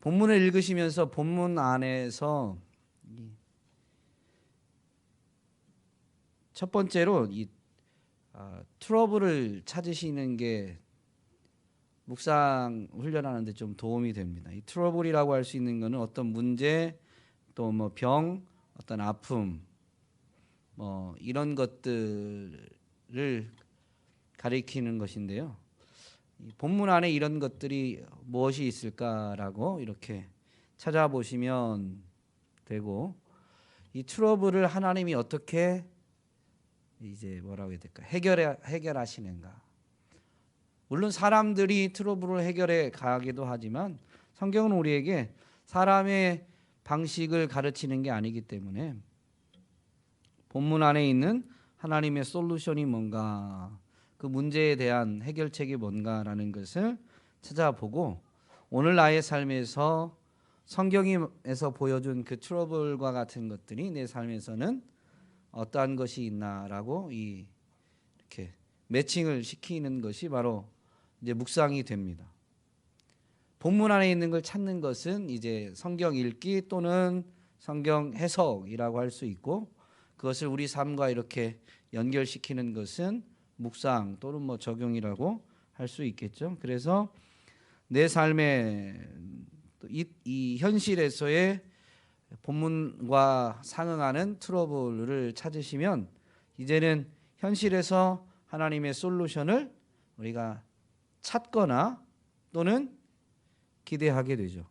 본문을 읽으시면서 본문 안에서 첫 번째로 이 트러블을 찾으시는 게 묵상 훈련하는데 좀 도움이 됩니다. 이 트러블이라고 할 수 있는 것은 어떤 문제, 또 뭐 병, 어떤 아픔, 뭐 이런 것들을 가리키는 것인데요. 이 본문 안에 이런 것들이 무엇이 있을까라고 이렇게 찾아보시면 되고, 이 트러블을 하나님이 어떻게 이제 뭐라고 해야 될까? 해결하시는가? 물론 사람들이 트러블을 해결해 가기도 하지만 성경은 우리에게 사람의 방식을 가르치는 게 아니기 때문에 본문 안에 있는 하나님의 솔루션이 뭔가, 그 문제에 대한 해결책이 뭔가라는 것을 찾아보고, 오늘 나의 삶에서 성경에서 보여준 그 트러블과 같은 것들이 내 삶에서는 어떠한 것이 있나라고 이렇게 매칭을 시키는 것이 바로 이제 묵상이 됩니다. 본문 안에 있는 걸 찾는 것은 이제 성경 읽기 또는 성경 해석이라고 할 수 있고, 그것을 우리 삶과 이렇게 연결시키는 것은 묵상 또는 뭐 적용이라고 할 수 있겠죠. 그래서 내 삶의 이 현실에서의 본문과 상응하는 트러블을 찾으시면 이제는 현실에서 하나님의 솔루션을 우리가 찾거나 또는 기대하게 되죠.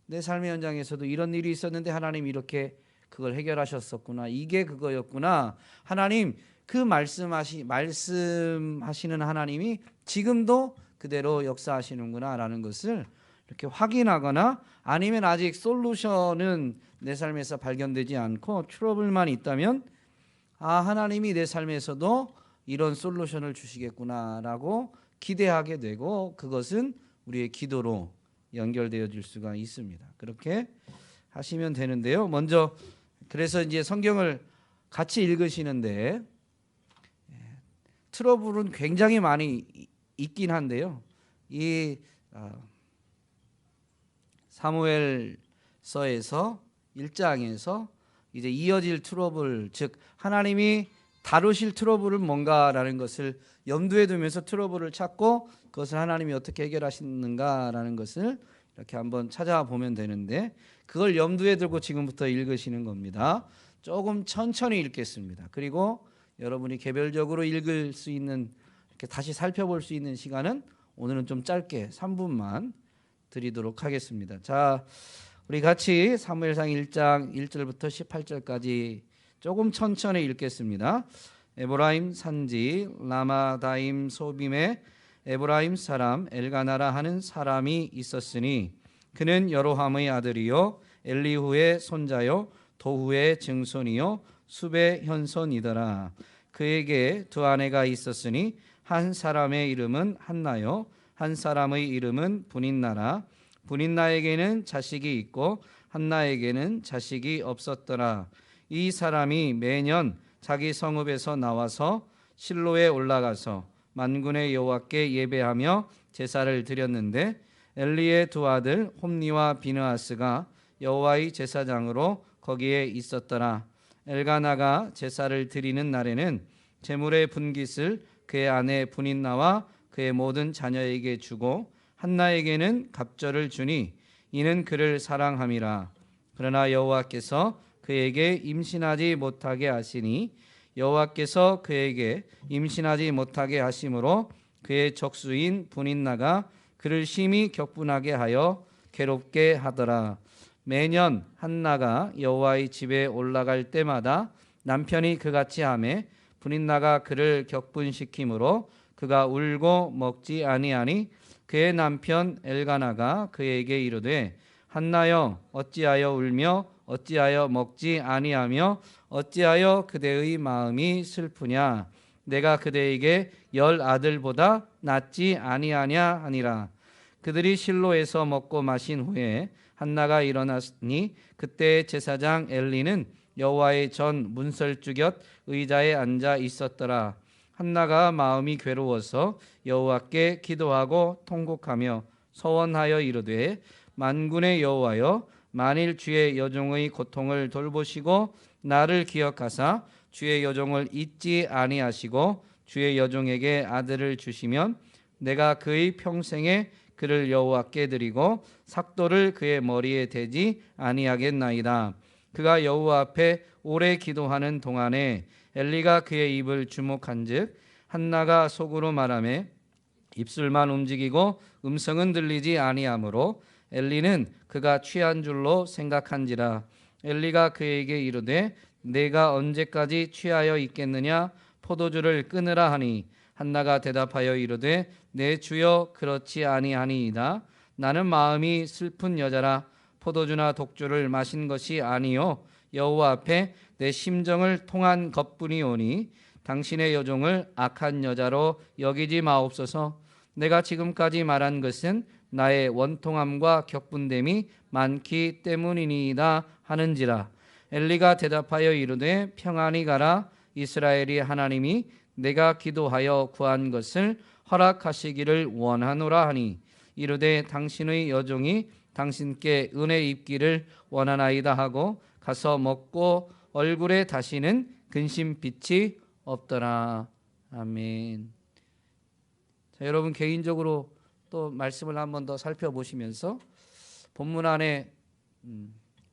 내 삶의 현장에서도 이런 일이 있었는데 하나님 이렇게 그걸 해결하셨었구나, 이게 그거였구나, 하나님 그 말씀하시는 하나님이 지금도 그대로 역사하시는구나 라는 것을 이렇게 확인하거나, 아니면 아직 솔루션은 내 삶에서 발견되지 않고 트러블만 있다면 하나님이 내 삶에서도 이런 솔루션을 주시겠구나라고 기대하게 되고, 그것은 우리의 기도로 연결되어질 수가 있습니다. 그렇게 하시면 되는데요. 먼저 그래서 이제 성경을 같이 읽으시는데 트러블은 굉장히 많이 있긴 한데요. 이 사무엘서에서 1장에서 이제 이어질 트러블, 즉 하나님이 다루실 트러블은 뭔가라는 것을 염두에 두면서 트러블을 찾고 그것을 하나님이 어떻게 해결하시는가라는 것을 이렇게 한번 찾아보면 되는데, 그걸 염두에 두고 지금부터 읽으시는 겁니다. 조금 천천히 읽겠습니다. 그리고 여러분이 개별적으로 읽을 수 있는, 이렇게 다시 살펴볼 수 있는 시간은 오늘은 좀 짧게 3분만 드리도록 하겠습니다. 자, 우리 같이 사무엘상 1장 1절부터 18절까지 조금 천천히 읽겠습니다. 에브라임 산지 라마다임 소빔에 에브라임 사람 엘가나라 하는 사람이 있었으니 그는 여로함의 아들이요 엘리후의 손자요 도후의 증손이요 숲의 현손이더라. 그에게 두 아내가 있었으니 한 사람의 이름은 한나요 한 사람의 이름은 분인나라. 분인나에게는 자식이 있고 한나에게는 자식이 없었더라. 이 사람이 매년 자기 성읍에서 나와서 실로에 올라가서 만군의 여호와께 예배하며 제사를 드렸는데, 엘리의 두 아들 홈니와 비느하스가 여호와의 제사장으로 거기에 있었더라. 엘가나가 제사를 드리는 날에는 제물의 분깃을 그의 아내 분인나와 그의 모든 자녀에게 주고 한나에게는 갑절을 주니 이는 그를 사랑함이라. 그러나 여호와께서 그에게 임신하지 못하게 하시니 여호와께서 그에게 임신하지 못하게 하심으로 그의 적수인 분인나가 그를 심히 격분하게 하여 괴롭게 하더라. 매년 한나가 여호와의 집에 올라갈 때마다 남편이 그같이 하매 분인나가 그를 격분시키므로 그가 울고 먹지 아니하니 그의 남편 엘가나가 그에게 이르되 한나여 어찌하여 울며 어찌하여 먹지 아니하며 어찌하여 그대의 마음이 슬프냐. 내가 그대에게 10 아들보다 낫지 아니하냐 하니라. 그들이 실로에서 먹고 마신 후에 한나가 일어났으니 그때 제사장 엘리는 여호와의 전 문설주 곁 의자에 앉아 있었더라. 한나가 마음이 괴로워서 여호와께 기도하고 통곡하며 서원하여 이르되 만군의 여호와여 만일 주의 여종의 고통을 돌보시고 나를 기억하사 주의 여종을 잊지 아니하시고 주의 여종에게 아들을 주시면 내가 그의 평생에 그를 여호와께 드리고 삭도를 그의 머리에 대지 아니하겠나이다. 그가 여호와 앞에 오래 기도하는 동안에 엘리가 그의 입을 주목한즉 한나가 속으로 말하매 입술만 움직이고 음성은 들리지 아니하므로 엘리는 그가 취한 줄로 생각한지라. 엘리가 그에게 이르되 내가 언제까지 취하여 있겠느냐 포도주를 끊으라 하니 한나가 대답하여 이르되 내 주여 그렇지 아니하니이다. 나는 마음이 슬픈 여자라 포도주나 독주를 마신 것이 아니요 여호와 앞에 내 심정을 통한 것뿐이오니 당신의 여종을 악한 여자로 여기지 마옵소서. 내가 지금까지 말한 것은 나의 원통함과 격분됨이 많기 때문이니이다 하는지라. 엘리가 대답하여 이르되 평안히 가라. 이스라엘이 하나님이 내가 기도하여 구한 것을 허락하시기를 원하노라 하니 이르되 당신의 여종이 당신께 은혜 입기를 원하나이다 하고 가서 먹고 얼굴에 다시는 근심빛이 없더라. 아멘. 자, 여러분 개인적으로 또 말씀을 한 번 더 살펴보시면서 본문 안에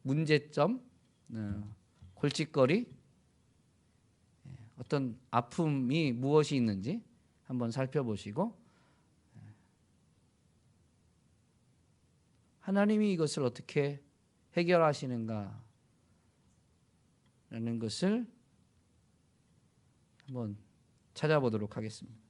문제점, 골칫거리, 어떤 아픔이 무엇이 있는지 한번 살펴보시고 하나님이 이것을 어떻게 해결하시는가 라는 것을 한번 찾아보도록 하겠습니다.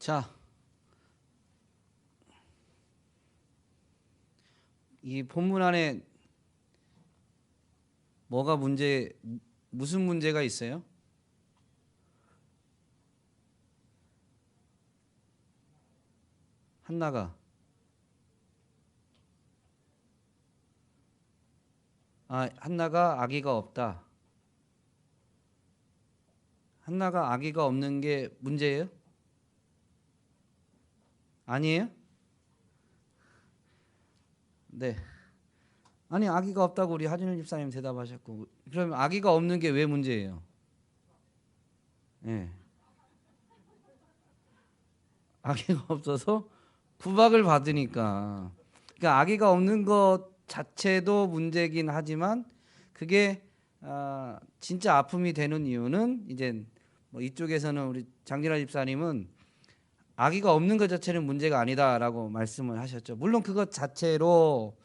자, 이 본문 안에 무슨 문제가 있어요? 한나가 아기가 없다. 한나가 아기가 없는 게 문제예요? 아니에요? 네. 아니 아기가 없다고 우리 하진일 집사님 대답하셨고, 그러면 아기가 없는 게 왜 문제예요? 네. 아기가 없어서 구박을 받으니까. 그러니까 아기가 없는 것 자체도 문제긴 하지만 그게 진짜 아픔이 되는 이유는 이제 뭐 이쪽에서는 우리 장진아 집사님은 아기가 없는 것 자체는 문제가 아니다라고 말씀을 하셨죠. 물론 그것 자체로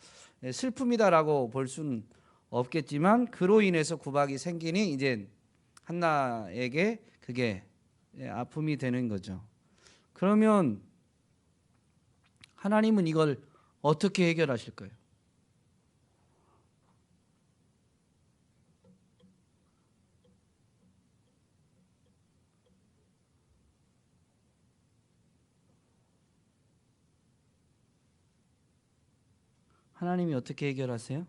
슬픔이다라고 볼 수는 없겠지만 그로 인해서 구박이 생기니 이제 한나에게 그게 아픔이 되는 거죠. 그러면 하나님은 이걸 어떻게 해결하실까요? 하나님이 어떻게 해결하세요?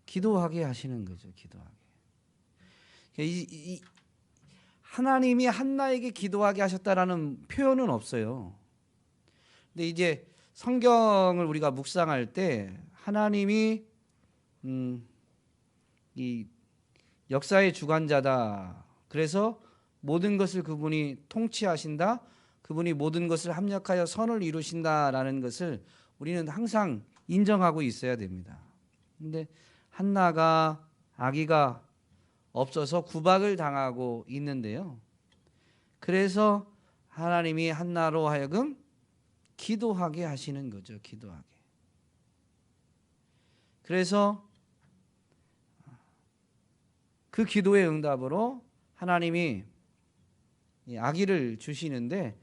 기도하게 하시는 거죠. 기도하게. 하나님이 한나에게 기도하게 하셨다라는 표현은 없어요. 근데 이제 성경을 우리가 묵상할 때 하나님이 이 역사의 주관자다. 그래서 모든 것을 그분이 통치하신다. 그분이 모든 것을 합력하여 선을 이루신다라는 것을 우리는 항상 인정하고 있어야 됩니다. 근데 한나가 아기가 없어서 구박을 당하고 있는데요. 그래서 하나님이 한나로 하여금 기도하게 하시는 거죠. 기도하게. 그래서 그 기도의 응답으로 하나님이 아기를 주시는데,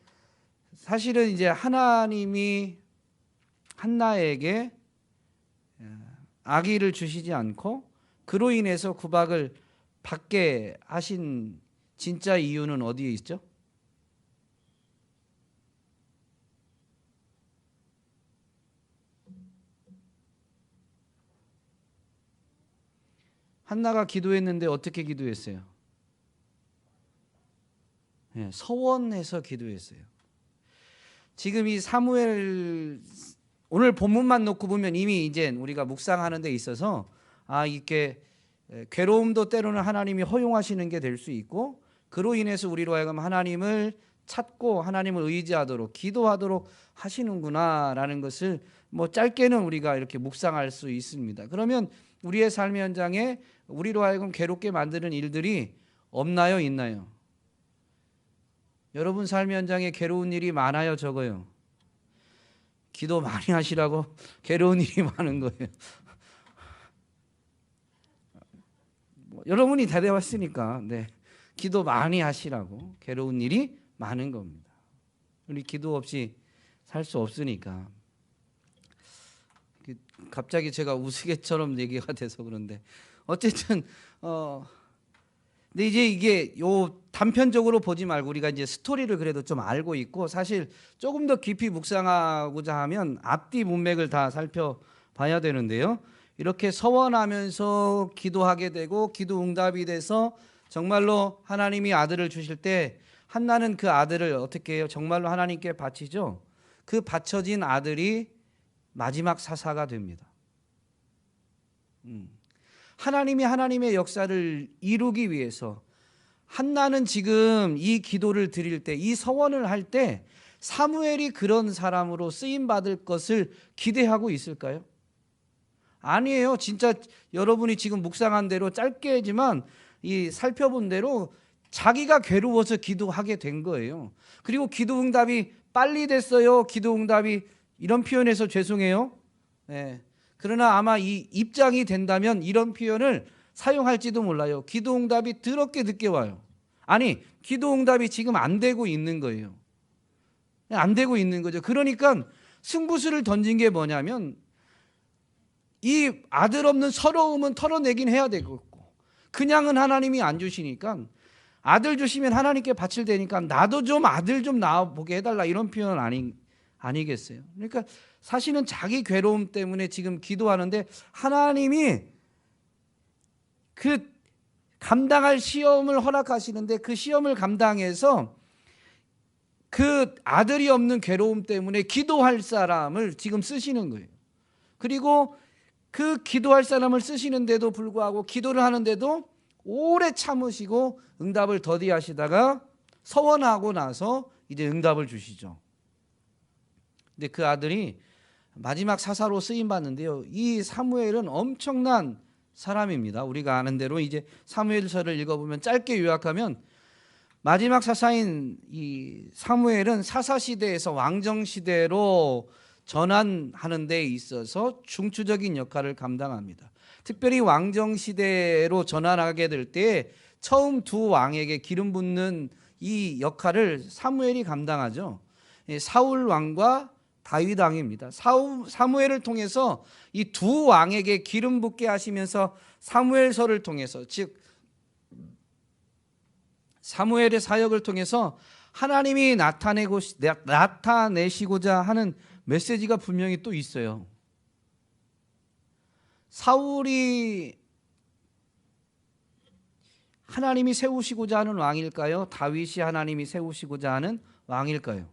사실은 이제 하나님이 한나에게 아기를 주시지 않고 그로 인해서 구박을 받게 하신 진짜 이유는 어디에 있죠? 한나가 기도했는데 어떻게 기도했어요? 네, 서원해서 기도했어요. 지금 이 사무엘 오늘 본문만 놓고 보면 이미 이제 우리가 묵상하는 데 있어서 이게 괴로움도 때로는 하나님이 허용하시는 게 될 수 있고, 그로 인해서 우리로 하여금 하나님을 찾고 하나님을 의지하도록 기도하도록 하시는구나라는 것을 뭐 짧게는 우리가 이렇게 묵상할 수 있습니다. 그러면 우리의 삶의 현장에 우리로 하여금 괴롭게 만드는 일들이 없나요? 있나요? 여러분 삶의 현장에 괴로운 일이 많아요? 적어요? 기도 많이 하시라고 괴로운 일이 많은 거예요. 여러분이 대답했으니까 네, 기도 많이 하시라고 괴로운 일이 많은 겁니다. 우리 기도 없이 살 수 없으니까. 갑자기 제가 우스갯처럼 얘기가 돼서 그런데 어쨌든 근데 이제 이게 요 단편적으로 보지 말고 우리가 이제 스토리를 그래도 좀 알고 있고, 사실 조금 더 깊이 묵상하고자 하면 앞뒤 문맥을 다 살펴봐야 되는데요. 이렇게 서원하면서 기도하게 되고 기도 응답이 돼서 정말로 하나님이 아들을 주실 때 한나는 그 아들을 어떻게 해요? 정말로 하나님께 바치죠. 그 바쳐진 아들이 마지막 사사가 됩니다. 하나님이 하나님의 역사를 이루기 위해서 한나는 지금 이 기도를 드릴 때, 이 서원을 할 때 사무엘이 그런 사람으로 쓰임 받을 것을 기대하고 있을까요? 아니에요. 진짜 여러분이 지금 묵상한 대로 짧게지만 이 살펴본 대로 자기가 괴로워서 기도하게 된 거예요. 그리고 기도 응답이 빨리 됐어요. 기도 응답이 이런 표현에서 죄송해요. 네. 그러나 아마 이 입장이 된다면 이런 표현을 사용할지도 몰라요. 기도응답이 더럽게 늦게 와요. 아니, 기도응답이 지금 안 되고 있는 거예요. 안 되고 있는 거죠. 그러니까 승부수를 던진 게 뭐냐면 이 아들 없는 서러움은 털어내긴 해야 되고, 그냥은 하나님이 안 주시니까 아들 주시면 하나님께 바칠 테니까 나도 좀 아들 좀 낳아보게 해달라, 이런 표현 아니겠어요? 그러니까 사실은 자기 괴로움 때문에 지금 기도하는데 하나님이 그 감당할 시험을 허락하시는데 그 시험을 감당해서 그 아들이 없는 괴로움 때문에 기도할 사람을 지금 쓰시는 거예요. 그리고 그 기도할 사람을 쓰시는데도 불구하고 기도를 하는데도 오래 참으시고 응답을 더디하시다가 서원하고 나서 이제 응답을 주시죠. 근데 그 아들이 마지막 사사로 쓰임 받는데요, 이 사무엘은 엄청난 사람입니다. 우리가 아는 대로 이제 사무엘서를 읽어보면, 짧게 요약하면 마지막 사사인 이 사무엘은 사사 시대에서 왕정 시대로 전환하는 데 있어서 중추적인 역할을 감당합니다. 특별히 왕정 시대로 전환하게 될 때 처음 두 왕에게 기름 붓는 이 역할을 사무엘이 감당하죠. 사울 왕과 다윗 왕입니다. 사무엘을 통해서 이 두 왕에게 기름 붓게 하시면서 사무엘서를 통해서, 즉 사무엘의 사역을 통해서 하나님이 나타내시고자 하는 메시지가 분명히 또 있어요. 사울이 하나님이 세우시고자 하는 왕일까요? 다윗이 하나님이 세우시고자 하는 왕일까요?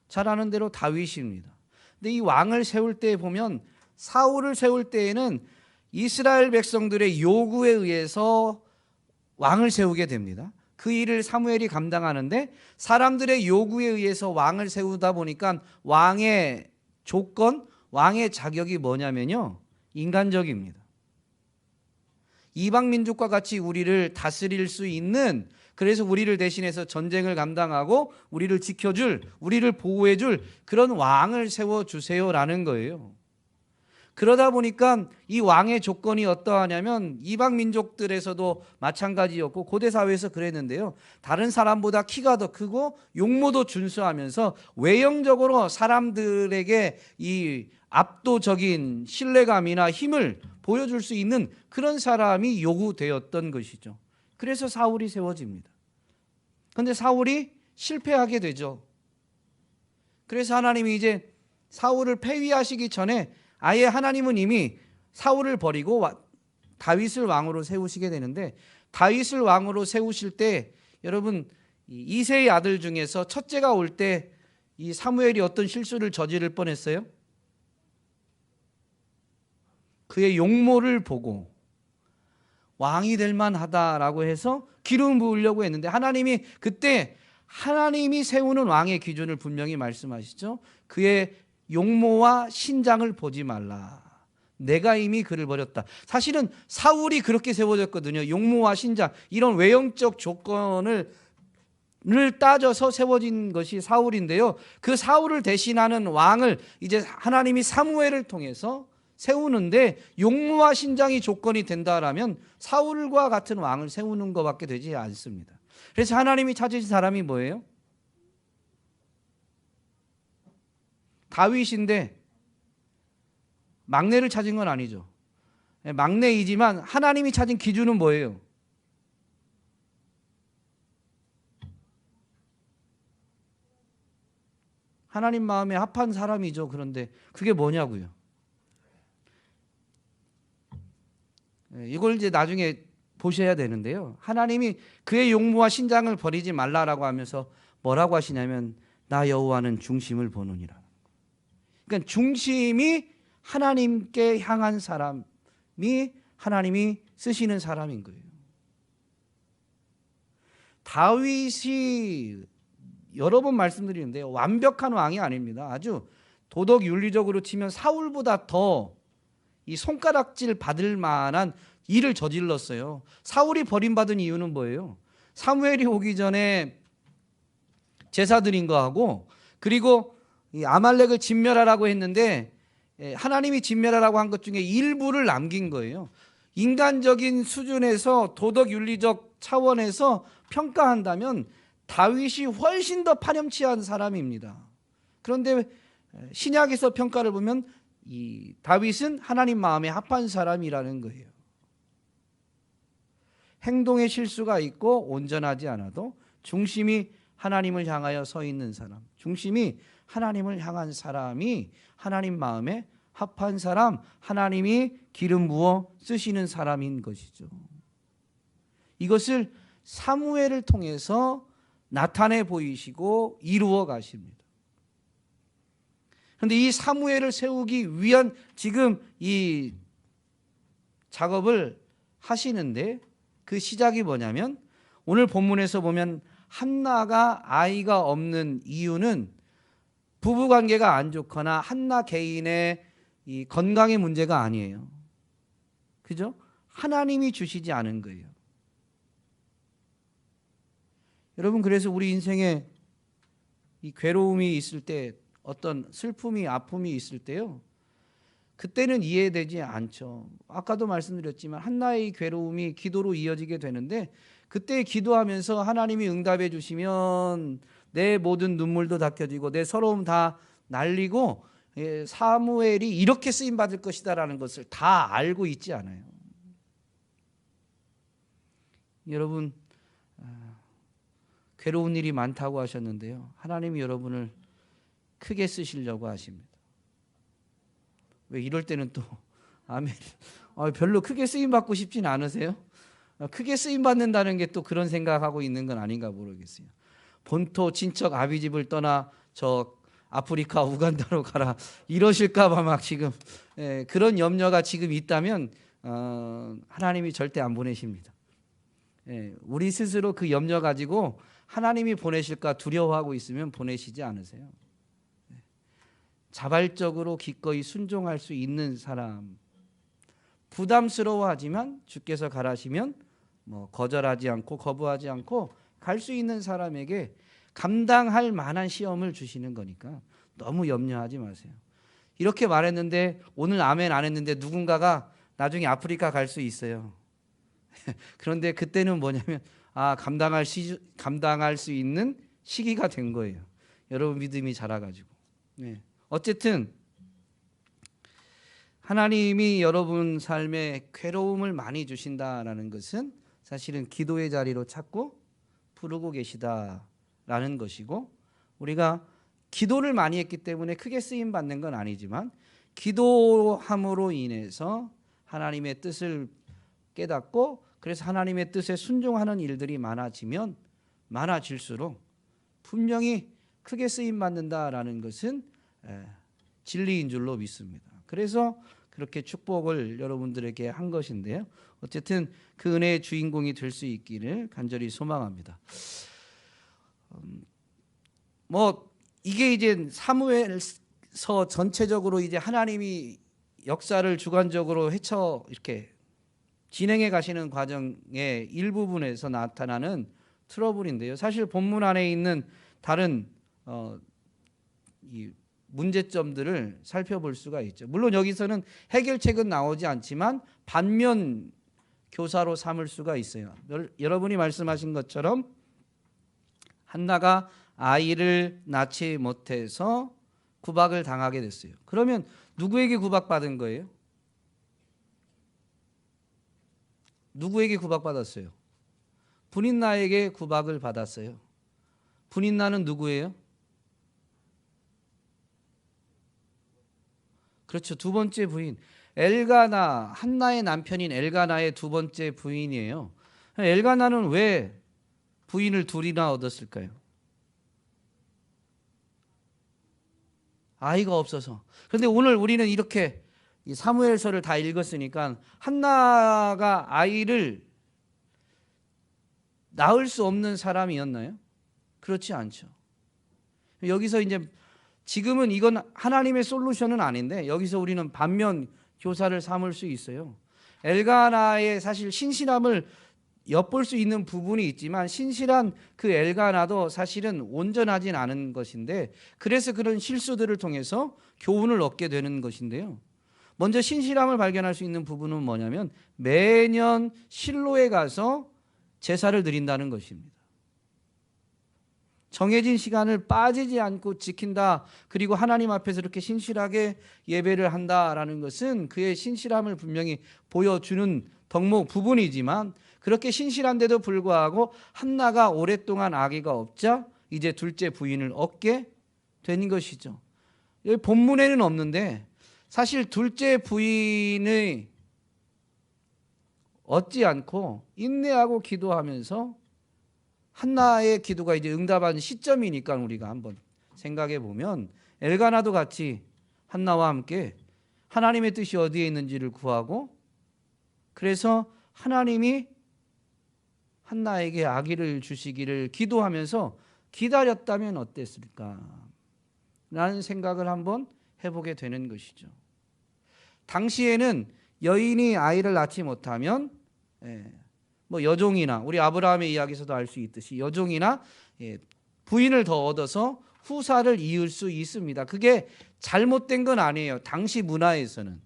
잘 아는 대로 다윗입니다. 근데 이 왕을 세울 때 보면, 사울을 세울 때에는 이스라엘 백성들의 요구에 의해서 왕을 세우게 됩니다. 그 일을 사무엘이 감당하는데, 사람들의 요구에 의해서 왕을 세우다 보니까 왕의 조건, 왕의 자격이 뭐냐면요, 인간적입니다. 이방 민족과 같이 우리를 다스릴 수 있는, 그래서 우리를 대신해서 전쟁을 감당하고 우리를 지켜줄, 우리를 보호해줄 그런 왕을 세워주세요라는 거예요. 그러다 보니까 이 왕의 조건이 어떠하냐면, 이방 민족들에서도 마찬가지였고 고대 사회에서 그랬는데요, 다른 사람보다 키가 더 크고 용모도 준수하면서 외형적으로 사람들에게 이 압도적인 신뢰감이나 힘을 보여줄 수 있는 그런 사람이 요구되었던 것이죠. 그래서 사울이 세워집니다. 그런데 사울이 실패하게 되죠. 그래서 하나님이 이제 사울을 폐위하시기 전에 아예 하나님은 이미 사울을 버리고 다윗을 왕으로 세우시게 되는데, 다윗을 왕으로 세우실 때 여러분, 이새의 아들 중에서 첫째가 올 때 이 사무엘이 어떤 실수를 저지를 뻔했어요? 그의 용모를 보고 왕이 될 만하다라고 해서 기름 부으려고 했는데, 하나님이 그때 하나님이 세우는 왕의 기준을 분명히 말씀하시죠. 그의 용모와 신장을 보지 말라. 내가 이미 그를 버렸다. 사실은 사울이 그렇게 세워졌거든요. 용모와 신장, 이런 외형적 조건을 따져서 세워진 것이 사울인데요, 그 사울을 대신하는 왕을 이제 하나님이 사무엘을 통해서 세우는데, 용모와 신장이 조건이 된다라면 사울과 같은 왕을 세우는 것밖에 되지 않습니다. 그래서 하나님이 찾으신 사람이 뭐예요? 다윗인데 막내를 찾은 건 아니죠. 막내이지만 하나님이 찾은 기준은 뭐예요? 하나님 마음에 합한 사람이죠. 그런데 그게 뭐냐고요? 이걸 이제 나중에 보셔야 되는데요, 하나님이 그의 용모와 신장을 버리지 말라라고 하면서 뭐라고 하시냐면, 나 여호와는 중심을 보느니라. 그러니까 중심이 하나님께 향한 사람이 하나님이 쓰시는 사람인 거예요. 다윗이 여러 번 말씀드리는데요, 완벽한 왕이 아닙니다. 아주 도덕 윤리적으로 치면 사울보다 더 이 손가락질 받을 만한 일을 저질렀어요. 사울이 버림받은 이유는 뭐예요? 사무엘이 오기 전에 제사 드린 거하고, 그리고 이 아말렉을 진멸하라고 했는데 하나님이 진멸하라고 한 것 중에 일부를 남긴 거예요. 인간적인 수준에서 도덕 윤리적 차원에서 평가한다면 다윗이 훨씬 더 파렴치한 사람입니다. 그런데 신약에서 평가를 보면 이 다윗은 하나님 마음에 합한 사람이라는 거예요. 행동에 실수가 있고 온전하지 않아도 중심이 하나님을 향하여 서 있는 사람, 중심이 하나님을 향한 사람이 하나님 마음에 합한 사람, 하나님이 기름 부어 쓰시는 사람인 것이죠. 이것을 사무엘을 통해서 나타내 보이시고 이루어 가십니다. 그런데 이 사무엘을 세우기 위한 지금 이 작업을 하시는데 그 시작이 뭐냐면 오늘 본문에서 보면 한나가 아이가 없는 이유는 부부관계가 안 좋거나 한나 개인의 이 건강의 문제가 아니에요. 그죠? 하나님이 주시지 않은 거예요. 여러분, 그래서 우리 인생에 이 괴로움이 있을 때, 어떤 슬픔이 아픔이 있을 때요, 그때는 이해되지 않죠. 아까도 말씀드렸지만 한나의 괴로움이 기도로 이어지게 되는데 그때 기도하면서 하나님이 응답해 주시면 내 모든 눈물도 닦여지고 내 서러움 다 날리고 사무엘이 이렇게 쓰임 받을 것이다라는 것을 다 알고 있지 않아요. 여러분, 괴로운 일이 많다고 하셨는데요, 하나님이 여러분을 크게 쓰시려고 하십니다. 왜 이럴 때는 또 아멘, 별로 크게 쓰임 받고 싶진 않으세요? 크게 쓰임 받는다는 게 또 그런 생각하고 있는 건 아닌가 모르겠어요. 본토 친척 아비집을 떠나 저 아프리카 우간다로 가라 이러실까 봐 막 지금 그런 염려가 지금 있다면 하나님이 절대 안 보내십니다. 우리 스스로 그 염려 가지고 하나님이 보내실까 두려워하고 있으면 보내시지 않으세요. 자발적으로 기꺼이 순종할 수 있는 사람, 부담스러워하지만 주께서 가라시면 거절하지 않고 거부하지 않고 갈 수 있는 사람에게 감당할 만한 시험을 주시는 거니까 너무 염려하지 마세요. 이렇게 말했는데 오늘 아멘 안 했는데 누군가가 나중에 아프리카 갈 수 있어요. 그런데 그때는 뭐냐면 감당할 수 있는 시기가 된 거예요. 여러분 믿음이 자라가지고. 어쨌든 하나님이 여러분 삶에 괴로움을 많이 주신다라는 것은 사실은 기도의 자리로 찾고 부르고 계시다라는 것이고, 우리가 기도를 많이 했기 때문에 크게 쓰임 받는 건 아니지만 기도함으로 인해서 하나님의 뜻을 깨닫고 그래서 하나님의 뜻에 순종하는 일들이 많아지면 많아질수록 분명히 크게 쓰임 받는다라는 것은 진리인 줄로 믿습니다. 그래서 그렇게 축복을 여러분들에게 한 것인데요, 어쨌든 그 은혜의 주인공이 될 수 있기를 간절히 소망합니다. 이게 이제 사무엘서 전체적으로 이제 하나님이 역사를 주관적으로 이렇게 진행해 가시는 과정의 일부분에서 나타나는 트러블인데요, 사실 본문 안에 있는 다른 이 문제점들을 살펴볼 수가 있죠. 물론 여기서는 해결책은 나오지 않지만 반면 교사로 삼을 수가 있어요. 여러분이 말씀하신 것처럼 한나가 아이를 낳지 못해서 구박을 당하게 됐어요. 그러면 누구에게 구박받은 거예요? 누구에게 구박받았어요? 분인나에게 구박을 받았어요. 분인나는 누구예요? 그렇죠. 두 번째 부인 엘가나, 한나의 남편인 엘가나의 두 번째 부인이에요. 엘가나는 왜 부인을 둘이나 얻었을까요? 아이가 없어서. 그런데 오늘 우리는 이렇게 사무엘서를 다 읽었으니까 한나가 아이를 낳을 수 없는 사람이었나요? 그렇지 않죠. 여기서 이제 지금은 이건 하나님의 솔루션은 아닌데 여기서 우리는 반면 교사를 삼을 수 있어요. 엘가나의 사실 신실함을 엿볼 수 있는 부분이 있지만 신실한 그 엘가나도 사실은 온전하진 않은 것인데, 그래서 그런 실수들을 통해서 교훈을 얻게 되는 것인데요, 먼저 신실함을 발견할 수 있는 부분은 뭐냐면 매년 실로에 가서 제사를 드린다는 것입니다. 정해진 시간을 빠지지 않고 지킨다. 그리고 하나님 앞에서 이렇게 신실하게 예배를 한다라는 것은 그의 신실함을 분명히 보여주는 덕목 부분이지만, 그렇게 신실한데도 불구하고 한나가 오랫동안 아기가 없자 이제 둘째 부인을 얻게 된 것이죠. 여기 본문에는 없는데 사실 둘째 부인을 얻지 않고 인내하고 기도하면서 한나의 기도가 이제 응답한 시점이니까 우리가 한번 생각해 보면, 엘가나도 같이 한나와 함께 하나님의 뜻이 어디에 있는지를 구하고, 그래서 하나님이 한나에게 아기를 주시기를 기도하면서 기다렸다면 어땠을까 라는 생각을 한번 해보게 되는 것이죠. 당시에는 여인이 아이를 낳지 못하면 뭐 여종이나, 우리 아브라함의 이야기에서도 알 수 있듯이 여종이나 부인을 더 얻어서 후사를 이을 수 있습니다. 그게 잘못된 건 아니에요. 당시 문화에서는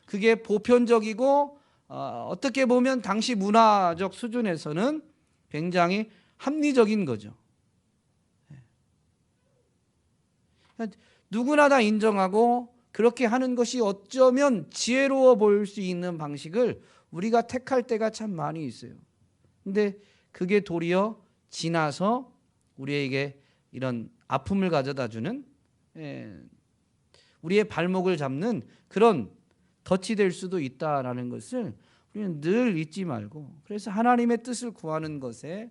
그게 보편적이고 어떻게 보면 당시 문화적 수준에서는 굉장히 합리적인 거죠. 누구나 다 인정하고 그렇게 하는 것이 어쩌면 지혜로워 보일 수 있는 방식을 우리가 택할 때가 참 많이 있어요. 근데 그게 도리어 지나서 우리에게 이런 아픔을 가져다 주는, 우리의 발목을 잡는 그런 덫이 될 수도 있다라는 것을 우리는 늘 잊지 말고, 그래서 하나님의 뜻을 구하는 것에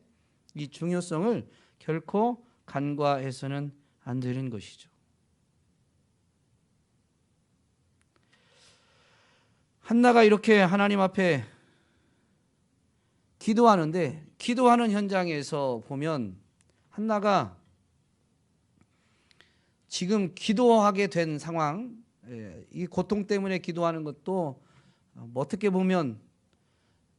이 중요성을 결코 간과해서는 안 되는 것이죠. 한나가 이렇게 하나님 앞에 기도하는데, 기도하는 현장에서 보면 한나가 지금 기도하게 된 상황, 이 고통 때문에 기도하는 것도 어떻게 보면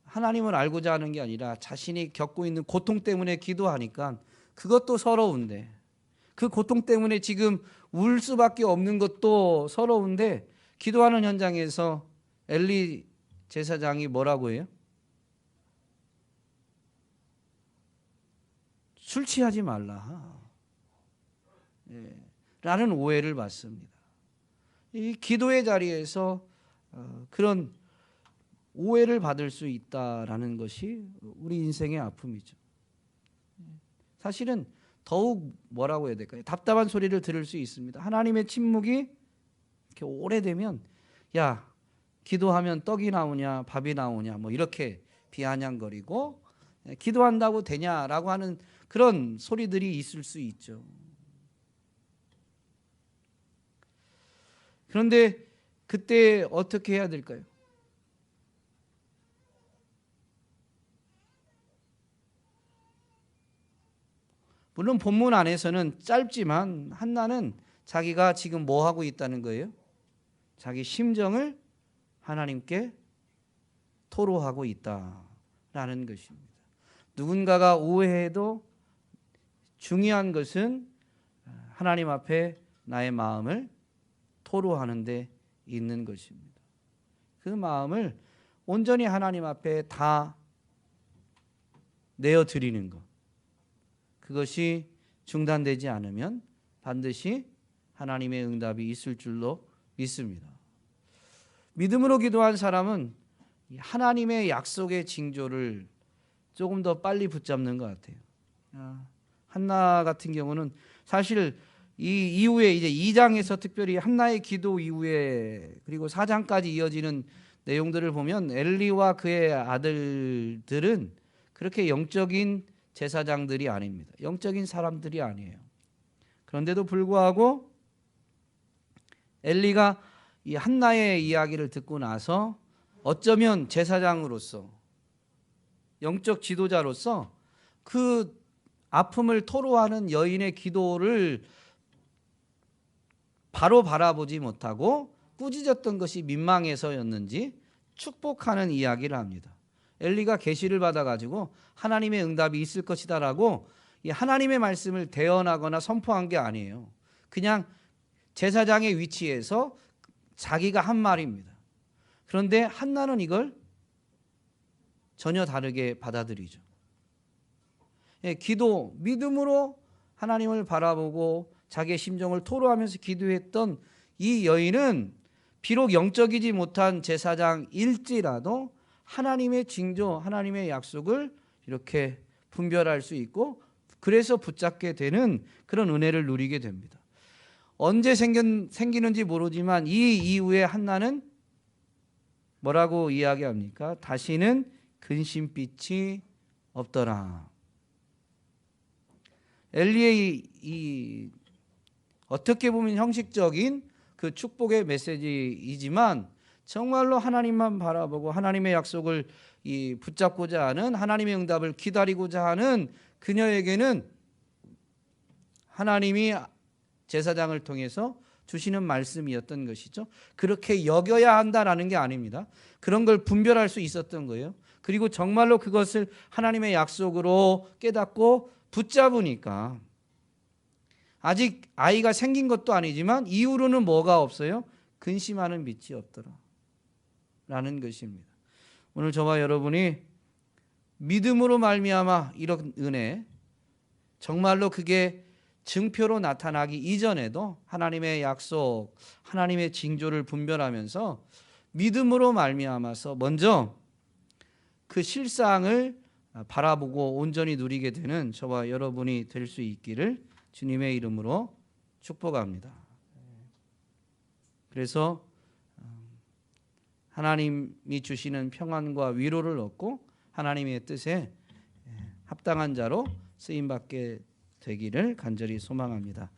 하나님을 알고자 하는 게 아니라 자신이 겪고 있는 고통 때문에 기도하니까 그것도 서러운데, 그 고통 때문에 지금 울 수밖에 없는 것도 서러운데, 기도하는 현장에서 엘리 제사장이 뭐라고 해요? 술 취하지 말라 라는 오해를 받습니다. 이 기도의 자리에서 그런 오해를 받을 수 있다라는 것이 우리 인생의 아픔이죠. 사실은 더욱 뭐라고 해야 될까요? 답답한 소리를 들을 수 있습니다. 하나님의 침묵이 이렇게 오래되면, 야, 기도하면 떡이 나오냐 밥이 나오냐 뭐 이렇게 비아냥거리고, 기도한다고 되냐라고 하는 그런 소리들이 있을 수 있죠. 그런데 그때 어떻게 해야 될까요? 물론 본문 안에서는 짧지만 한나는 자기가 지금 뭐 하고 있다는 거예요? 자기 심정을 하나님께 토로하고 있다라는 것입니다. 누군가가 오해해도 중요한 것은 하나님 앞에 나의 마음을 토로하는 데 있는 것입니다. 그 마음을 온전히 하나님 앞에 다 내어드리는 것, 그것이 중단되지 않으면 반드시 하나님의 응답이 있을 줄로 믿습니다. 믿음으로 기도한 사람은 하나님의 약속의 징조를 조금 더 빨리 붙잡는 것 같아요. 한나 같은 경우는 사실 이 이후에 이제 2장에서 특별히 한나의 기도 이후에 그리고 4장까지 이어지는 내용들을 보면 엘리와 그의 아들들은 그렇게 영적인 제사장들이 아닙니다. 영적인 사람들이 아니에요. 그런데도 불구하고 엘리가 이 한나의 이야기를 듣고 나서 어쩌면 제사장으로서, 영적 지도자로서 그 아픔을 토로하는 여인의 기도를 바로 바라보지 못하고 꾸짖었던 것이 민망해서였는지 축복하는 이야기를 합니다. 엘리가 계시를 받아가지고 하나님의 응답이 있을 것이다라고 이 하나님의 말씀을 대언하거나 선포한 게 아니에요. 그냥 제사장의 위치에서 자기가 한 말입니다. 그런데 한나는 이걸 전혀 다르게 받아들이죠. 예, 기도, 믿음으로 하나님을 바라보고 자기의 심정을 토로하면서 기도했던 이 여인은 비록 영적이지 못한 제사장일지라도 하나님의 징조, 하나님의 약속을 이렇게 분별할 수 있고 그래서 붙잡게 되는 그런 은혜를 누리게 됩니다. 언제 생기는지 모르지만 이 이후에 한나는 뭐라고 이야기합니까? 다시는 근심빛이 없더라. 엘리의 이 어떻게 보면 형식적인 그 축복의 메시지이지만 정말로 하나님만 바라보고 하나님의 약속을 붙잡고자 하는, 하나님의 응답을 기다리고자 하는 그녀에게는 하나님이 제사장을 통해서 주시는 말씀이었던 것이죠. 그렇게 여겨야 한다라는 게 아닙니다. 그런 걸 분별할 수 있었던 거예요. 그리고 정말로 그것을 하나님의 약속으로 깨닫고 붙잡으니까 아직 아이가 생긴 것도 아니지만 이후로는 뭐가 없어요? 근심하는 빛이 없더라 라는 것입니다. 오늘 저와 여러분이 믿음으로 말미암아 이런 은혜, 정말로 그게 증표로 나타나기 이전에도 하나님의 약속, 하나님의 징조를 분별하면서 믿음으로 말미암아서 먼저 그 실상을 바라보고 온전히 누리게 되는 저와 여러분이 될 수 있기를 주님의 이름으로 축복합니다. 그래서 하나님이 주시는 평안과 위로를 얻고 하나님의 뜻에 합당한 자로 쓰임받게 되기를 간절히 소망합니다.